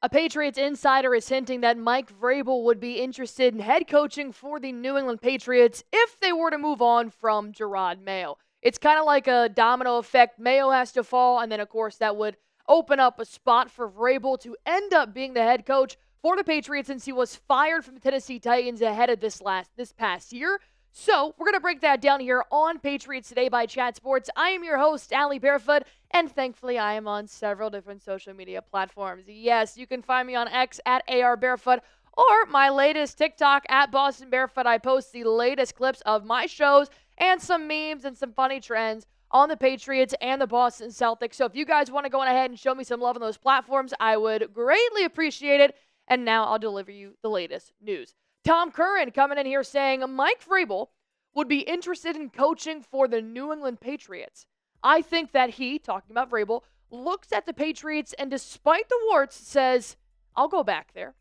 A Patriots insider is hinting that Mike Vrabel would be interested in head coaching for the New England Patriots if they were to move on from Jerod Mayo. It's kind of like a domino effect. Mayo has to fall, and then, of course, that would open up a spot for Vrabel to end up being the head coach for the Patriots since he was fired from the Tennessee Titans ahead of this past year. So we're going to break that down here on Patriots Today by Chat Sports. I am your host, Allie Barefoot, and thankfully I am on several different social media platforms. Yes, you can find me on X at ARBarefoot or my latest TikTok at Boston Barefoot. I post the latest clips of my shows and some memes and some funny trends on the Patriots and the Boston Celtics. So if you guys want to go on ahead and show me some love on those platforms, I would greatly appreciate it. And now I'll deliver you the latest news. Tom Curran coming in here saying Mike Vrabel would be interested in coaching for the New England Patriots. I think that he, talking about Vrabel, looks at the Patriots and despite the warts says, I'll go back there.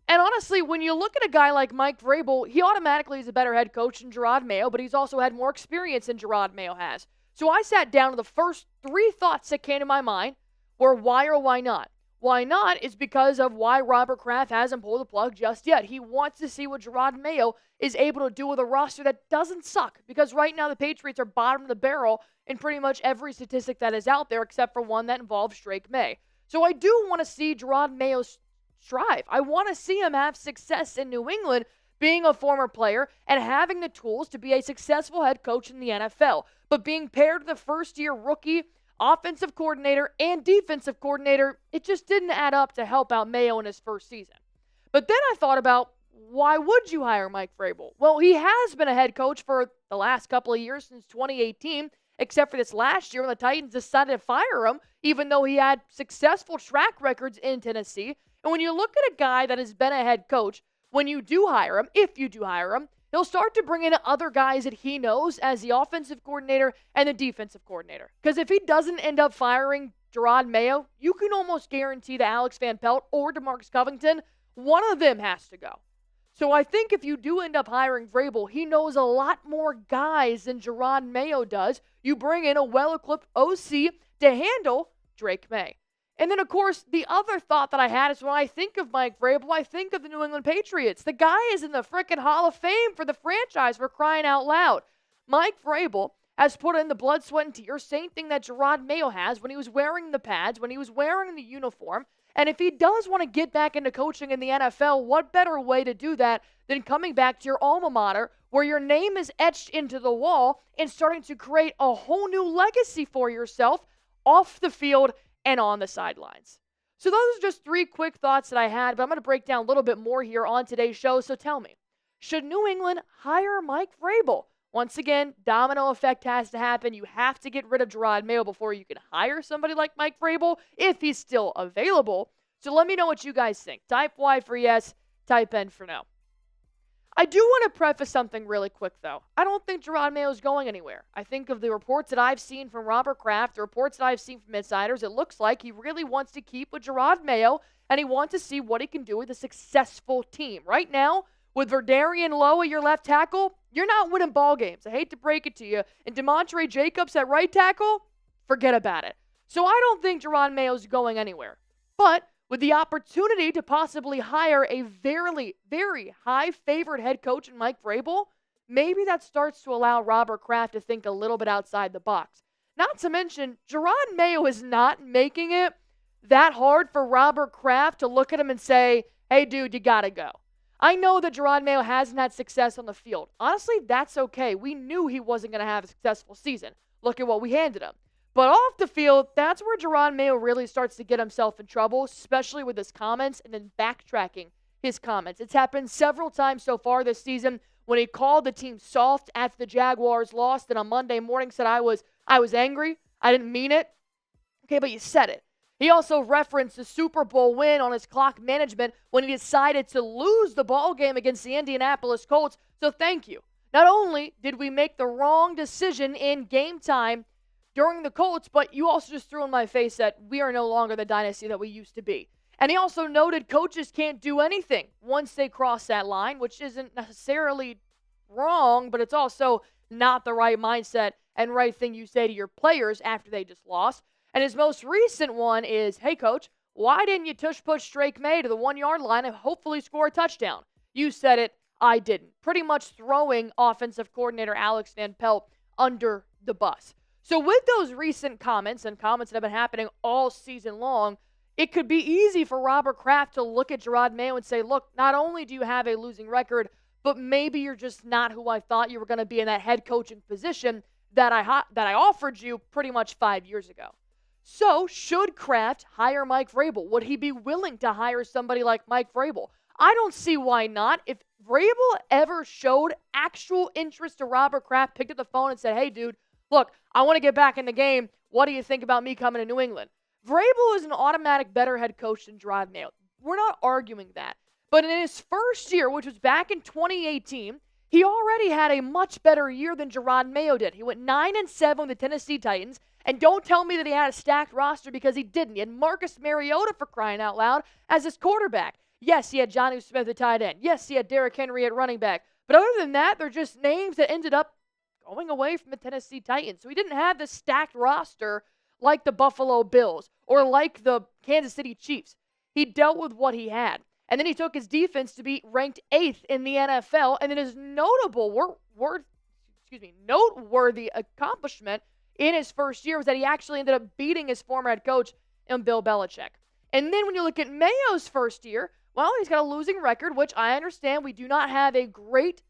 And honestly, when you look at a guy like Mike Vrabel, he automatically is a better head coach than Jerod Mayo, but he's also had more experience than Jerod Mayo has. So I sat down and the first three thoughts that came to my mind were why or why not. Why not is because of why Robert Kraft hasn't pulled the plug just yet. He wants to see what Jerod Mayo is able to do with a roster that doesn't suck. Because right now the Patriots are bottom of the barrel in pretty much every statistic that is out there except for one that involves Drake May. So I do want to see Jerod Mayo strive. I want to see him have success in New England being a former player and having the tools to be a successful head coach in the NFL. But being paired with a first-year rookie offensive coordinator and defensive coordinator, it just didn't add up to help out Mayo in his first season. But then I thought about, why would you hire Mike Vrabel? Well, he has been a head coach for the last couple of years since 2018, except for this last year when the Titans decided to fire him, even though he had successful track records in Tennessee. And when you look at a guy that has been a head coach, when you do hire him, if you do hire him, he'll start to bring in other guys that he knows as the offensive coordinator and the defensive coordinator. Because if he doesn't end up firing Jerod Mayo, you can almost guarantee that Alex Van Pelt or DeMarcus Covington, one of them has to go. So I think if you do end up hiring Vrabel, he knows a lot more guys than Jerod Mayo does. You bring in a well-equipped OC to handle Drake May. And then, of course, the other thought that I had is when I think of Mike Vrabel, I think of the New England Patriots. The guy is in the freaking Hall of Fame for the franchise, for crying out loud. Mike Vrabel has put in the blood, sweat, and tears, same thing that Jerod Mayo has when he was wearing the pads, when he was wearing the uniform. And if he does want to get back into coaching in the NFL, what better way to do that than coming back to your alma mater where your name is etched into the wall and starting to create a whole new legacy for yourself off the field and on the sidelines. So those are just three quick thoughts that I had, but I'm going to break down a little bit more here on today's show. So tell me, should New England hire Mike Vrabel? Once again, domino effect has to happen. You have to get rid of Jerod Mayo before you can hire somebody like Mike Vrabel if he's still available. So let me know what you guys think. Type Y for yes, type N for no. I do want to preface something really quick, though. I don't think Jerod Mayo is going anywhere. I think of the reports that I've seen from Robert Kraft, the reports that I've seen from insiders, it looks like he really wants to keep with Jerod Mayo, and he wants to see what he can do with a successful team. Right now, with Verdarian Lowe at your left tackle, you're not winning ball games. I hate to break it to you. And DeMontre Jacobs at right tackle, forget about it. So I don't think Jerod Mayo's going anywhere. But with the opportunity to possibly hire a very, very high-favored head coach in Mike Vrabel, maybe that starts to allow Robert Kraft to think a little bit outside the box. Not to mention, Jerod Mayo is not making it that hard for Robert Kraft to look at him and say, hey, dude, you got to go. I know that Jerod Mayo hasn't had success on the field. Honestly, that's okay. We knew he wasn't going to have a successful season. Look at what we handed him. But off the field, that's where Jerod Mayo really starts to get himself in trouble, especially with his comments and then backtracking his comments. It's happened several times so far this season when he called the team soft after the Jaguars lost and on Monday morning said, I was angry. I didn't mean it. Okay, but you said it. He also referenced the Super Bowl win on his clock management when he decided to lose the ball game against the Indianapolis Colts. So thank you. Not only did we make the wrong decision in game time during the Colts, but you also just threw in my face that we are no longer the dynasty that we used to be. And he also noted coaches can't do anything once they cross that line, which isn't necessarily wrong, but it's also not the right mindset and right thing you say to your players after they just lost. And his most recent one is, hey, coach, why didn't you tush-push Drake May to the 1-yard line and hopefully score a touchdown? You said it, I didn't. Pretty much throwing offensive coordinator Alex Van Pelt under the bus. So with those recent comments and comments that have been happening all season long, it could be easy for Robert Kraft to look at Jerod Mayo and say, look, not only do you have a losing record, but maybe you're just not who I thought you were going to be in that head coaching position that I offered you pretty much 5 years ago. So should Kraft hire Mike Vrabel? Would he be willing to hire somebody like Mike Vrabel? I don't see why not. If Vrabel ever showed actual interest to Robert Kraft, picked up the phone and said, hey, dude, look, I want to get back in the game. What do you think about me coming to New England? Vrabel is an automatic better head coach than Jerod Mayo. We're not arguing that. But in his first year, which was back in 2018, he already had a much better year than Jerod Mayo did. He went 9-7 with the Tennessee Titans. And don't tell me that he had a stacked roster, because he didn't. He had Marcus Mariota, for crying out loud, as his quarterback. Yes, he had Jonnu Smith at tight end. Yes, he had Derrick Henry at running back. But other than that, they're just names that ended up going away from the Tennessee Titans. So he didn't have the stacked roster like the Buffalo Bills or like the Kansas City Chiefs. He dealt with what he had. And then he took his defense to be ranked 8th in the NFL. And then his noteworthy accomplishment in his first year was that he actually ended up beating his former head coach in Bill Belichick. And then when you look at Mayo's first year, well, he's got a losing record, which I understand. We do not have a great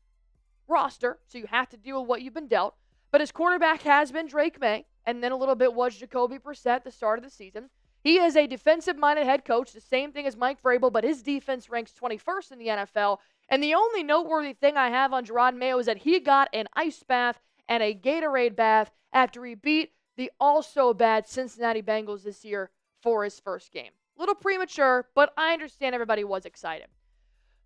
roster, so you have to deal with what you've been dealt. But his quarterback has been Drake May, and then a little bit was Jacoby Brissett at the start of the season. He is a defensive-minded head coach, the same thing as Mike Vrabel, but his defense ranks 21st in the NFL. And the only noteworthy thing I have on Jerod Mayo is that he got an ice bath and a Gatorade bath after he beat the also-bad Cincinnati Bengals this year for his first game. A little premature, but I understand everybody was excited.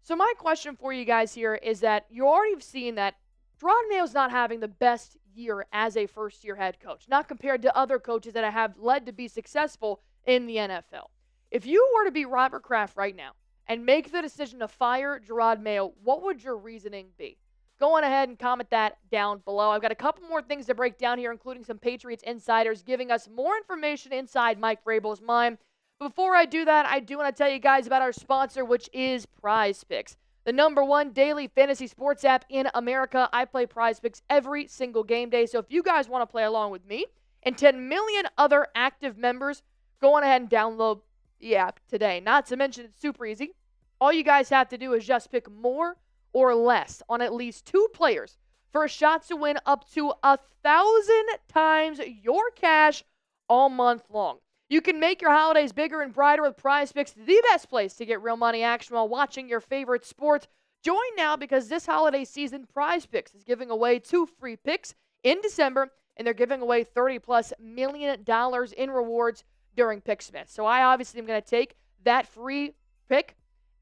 So my question for you guys here is that you already have seen that Jerod Mayo's not having the best year as a first-year head coach, not compared to other coaches that have led to be successful in the NFL. If you were to be Robert Kraft right now and make the decision to fire Jerod Mayo, what would your reasoning be? Go on ahead and comment that down below. I've got a couple more things to break down here, including some Patriots insiders giving us more information inside Mike Vrabel's mind. Before I do that, I do want to tell you guys about our sponsor, which is Prize Picks, the #1 daily fantasy sports app in America. I play Prize Picks every single game day, so if you guys want to play along with me and 10 million other active members, go on ahead and download the app today. Not to mention, it's super easy. All you guys have to do is just pick more or less on at least 2 players for a shot to win up to 1,000 times your cash all month long. You can make your holidays bigger and brighter with Prize Picks, the best place to get real money action while watching your favorite sports. Join now, because this holiday season, Prize Picks is giving away 2 free picks in December, and they're giving away $30+ million in rewards during Picksmith. So I obviously am going to take that free pick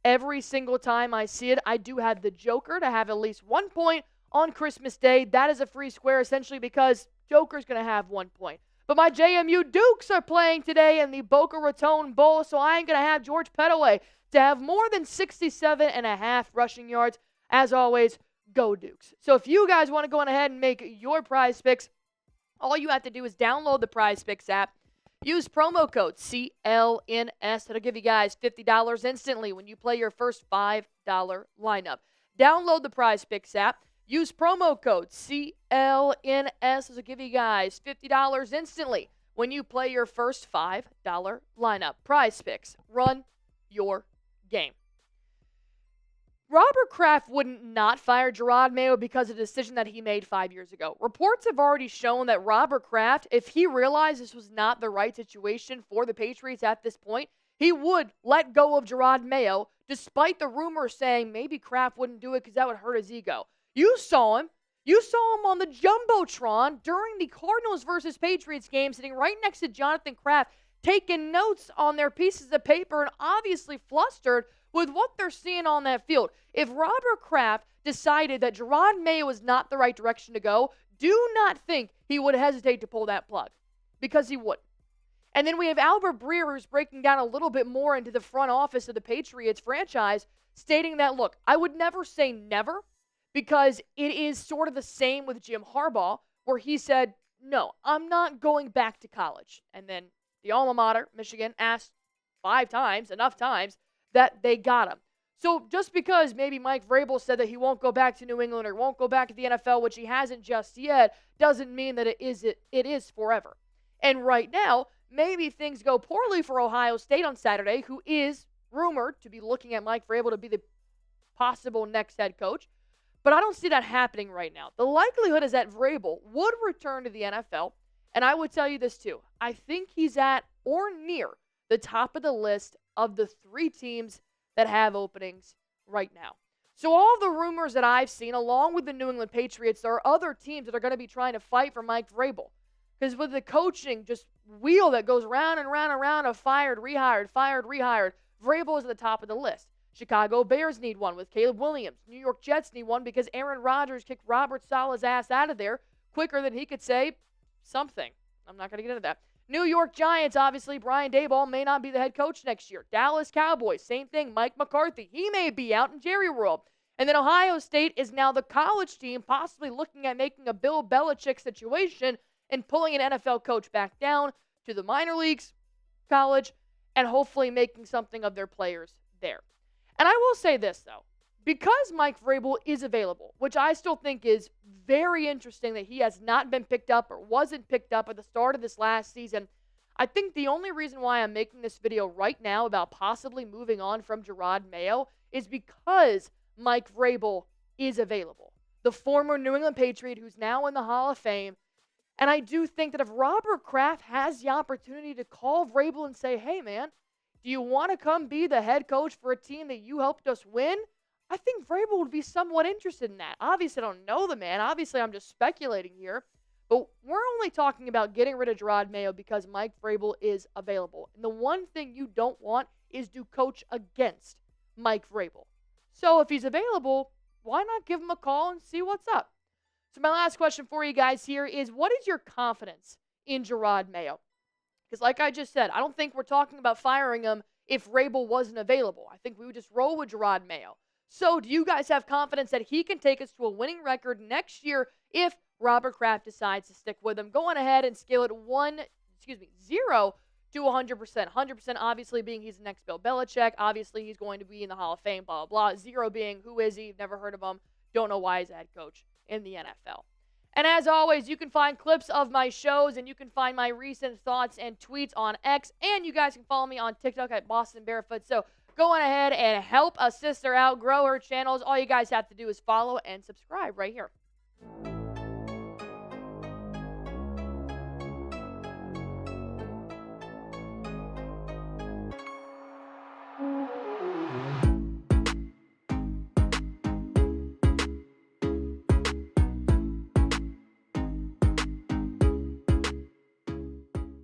every single time I see it. I do have the Joker to have at least 1 point on Christmas Day. That is a free square, essentially, because Joker's going to have 1 point. But my JMU Dukes are playing today in the Boca Raton Bowl, so I ain't going to have George Pettaway to have more than 67.5 rushing yards. As always, go Dukes. So if you guys want to go on ahead and make your Prize Picks, all you have to do is download the Prize Picks app. Use promo code CLNS. That'll give you guys $50 instantly when you play your first $5 lineup. Download the Prize Picks app. Use promo code CLNS. This will give you guys $50 instantly when you play your first $5 lineup. Prize Picks. Run your game. Robert Kraft wouldn't not fire Jerod Mayo because of the decision that he made 5 years ago. Reports have already shown that Robert Kraft, if he realized this was not the right situation for the Patriots at this point, he would let go of Jerod Mayo, despite the rumors saying maybe Kraft wouldn't do it because that would hurt his ego. You saw him. You saw him on the Jumbotron during the Cardinals versus Patriots game, sitting right next to Jonathan Kraft, taking notes on their pieces of paper and obviously flustered with what they're seeing on that field. If Robert Kraft decided that Jerod Mayo was not the right direction to go, do not think he would hesitate to pull that plug, because he wouldn't. And then we have Albert Breer, who's breaking down a little bit more into the front office of the Patriots franchise, stating that, look, I would never say never, because it is sort of the same with Jim Harbaugh, where he said, no, I'm not going back to college. And then the alma mater, Michigan, asked, 5 times, enough times, that they got him. So just because maybe Mike Vrabel said that he won't go back to New England or won't go back to the NFL, which he hasn't just yet, doesn't mean that it is forever. And right now, maybe things go poorly for Ohio State on Saturday, who is rumored to be looking at Mike Vrabel to be the possible next head coach. But I don't see that happening right now. The likelihood is that Vrabel would return to the NFL. And I would tell you this too. I think he's at or near the top of the list of the 3 teams that have openings right now. So all the rumors that I've seen, along with the New England Patriots, there are other teams that are going to be trying to fight for Mike Vrabel. Because with the coaching just wheel that goes round and round and round of fired, rehired, Vrabel is at the top of the list. Chicago Bears need one with Caleb Williams. New York Jets need one because Aaron Rodgers kicked Robert Saleh's ass out of there quicker than he could say something. I'm not going to get into that. New York Giants, obviously, Brian Daboll may not be the head coach next year. Dallas Cowboys, same thing. Mike McCarthy, he may be out in Jerry World. And then Ohio State is now the college team possibly looking at making a Bill Belichick situation and pulling an NFL coach back down to the minor leagues, college, and hopefully making something of their players there. And I will say this, though. Because Mike Vrabel is available, which I still think is very interesting that he has not been picked up or wasn't picked up at the start of this last season, I think the only reason why I'm making this video right now about possibly moving on from Jerod Mayo is because Mike Vrabel is available. The former New England Patriot who's now in the Hall of Fame. And I do think that if Robert Kraft has the opportunity to call Vrabel and say, hey, man, do you want to come be the head coach for a team that you helped us win? I think Vrabel would be somewhat interested in that. Obviously, I don't know the man. Obviously, I'm just speculating here. But we're only talking about getting rid of Jerod Mayo because Mike Vrabel is available. And the one thing you don't want is to coach against Mike Vrabel. So if he's available, why not give him a call and see what's up? So my last question for you guys here is, what is your confidence in Jerod Mayo? Because like I just said, I don't think we're talking about firing him if Vrabel wasn't available. I think we would just roll with Jerod Mayo. So do you guys have confidence that he can take us to a winning record next year if Robert Kraft decides to stick with him? Going ahead and scale it 0 to 100%. 100% obviously being he's the next Bill Belichick. Obviously he's going to be in the Hall of Fame, blah, blah, blah. 0 being who is he? Never heard of him. Don't know why he's a head coach in the NFL. And as always, you can find clips of my shows and you can find my recent thoughts and tweets on X. And you guys can follow me on TikTok at Boston Barefoot. So go on ahead and help a sister out, grow her channels. All you guys have to do is follow and subscribe right here.